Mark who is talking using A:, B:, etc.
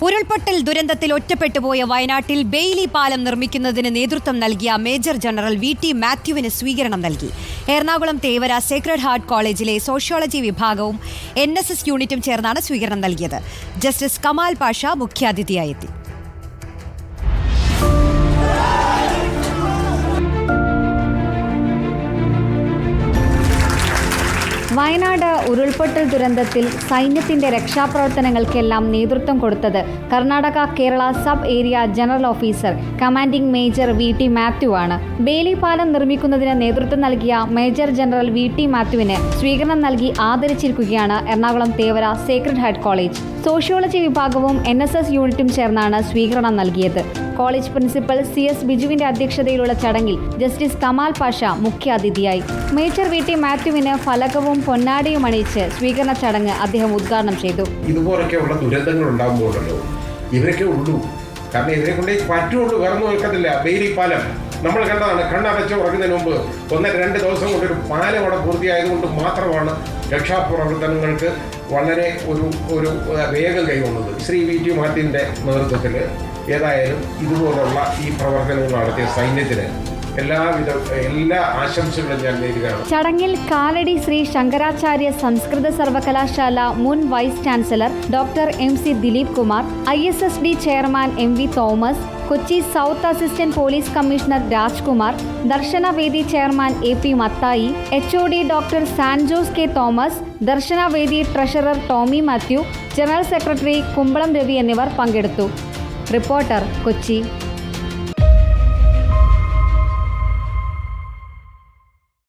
A: ഉരുൾപൊട്ടൽ ദുരന്തത്തിൽ ഒറ്റപ്പെട്ടുപോയ വയനാട്ടിൽ ബെയിലി പാലം നിർമ്മിക്കുന്നതിന് നേതൃത്വം നൽകിയ മേജർ ജനറൽ VT മാത്യുവിന് സ്വീകരണം നൽകി. എറണാകുളം തേവര സേക്രഡ് ഹാർട്ട് കോളേജിലെ സോഷ്യോളജി വിഭാഗവും NSS യൂണിറ്റും ചേർന്നാണ് സ്വീകരണം നൽകിയത്. ജസ്റ്റിസ് കമാൽ പാഷ മുഖ്യാതിഥിയായെത്തി.
B: വയനാട് ഉരുൾപൊട്ടൽ ദുരന്തത്തിൽ സൈന്യത്തിന്റെ രക്ഷാപ്രവർത്തനങ്ങൾക്കെല്ലാം നേതൃത്വം കൊടുത്തത് Karnataka Kerala sub area general officer commanding major VT Mathew ആണ്. ബെയിലി പാലം നിർമ്മിക്കുന്നതിന് നേതൃത്വം നൽകിയ മേജർ ജനറൽ VT മാത്യുവിന് സ്വീകരണം നൽകി ആദരിച്ചിരിക്കുകയാണ് Ernakulam Thevara sacred heart college. Sociology വിഭാഗവും NSS യൂണിറ്റും ചേർന്നാണ് സ്വീകരണം നൽകിയത്. കോളേജ് പ്രിൻസിപ്പൽ CS ബിജുവിന്റെ അധ്യക്ഷതയിലുള്ള ചടങ്ങിൽ ജസ്റ്റിസ് കമാൽ പാഷ മുഖ്യാതിഥിയായി. മേജർ VT മാത്യുവിന് ഫലകവും പൊന്നാടിയും അണിയിച്ച് സ്വീകരണ ചടങ്ങ് അദ്ദേഹം ഉദ്ഘാടനം ചെയ്തു.
C: ഇതുപോലൊക്കെയുള്ള ദുരന്തങ്ങൾ ഉണ്ടാകുമ്പോഴല്ലോ ഇവരൊക്കെ ഉള്ളൂ, കാരണം ഇതിനെ കൊണ്ട് പറ്റുള്ളൂ, വേറെ കേൾക്കത്തില്ല. ബെയിലി പാലം നമ്മൾ കണ്ടതാണ്. കണ്ണടച്ച് ഉറങ്ങുന്നതിന് മുമ്പ് 1-2 ദിവസം കൊണ്ടൊരു പാലം അവിടെ പൂർത്തിയായതുകൊണ്ട് മാത്രമാണ് രക്ഷാപ്രവർത്തനങ്ങൾക്ക് വളരെ ഒരു വേഗം കൈകൊണ്ടത്. ശ്രീ VT മാത്യുവിൻ്റെ നേതൃത്വത്തിൽ ഏതായാലും ഇതുപോലുള്ള ഈ പ്രവർത്തനങ്ങൾ നടത്തിയ സൈന്യത്തിന് എല്ലാ ആശംസകളും ഞാൻ നേരുകയാണ്.
B: ചടങ്ങിൽ കാലടി ശ്രീ ശങ്കരാചാര്യ സംസ്കൃത സർവകലാശാല മുൻ vice chancellor doctor MC Dileep Kumar, ISSD chairman MV Thomas, Kochi south assistant police commissioner Rajkumar, Darshanavedi chairman AP Mathai, HOD doctor Sanjose K Thomas, Darshanavedi treasurer Tommy Mathew, general secretary Kumbalam Ravi എന്നിവർ പങ്കെടുത്തു. റിപ്പോർട്ടർ, കൊച്ചി.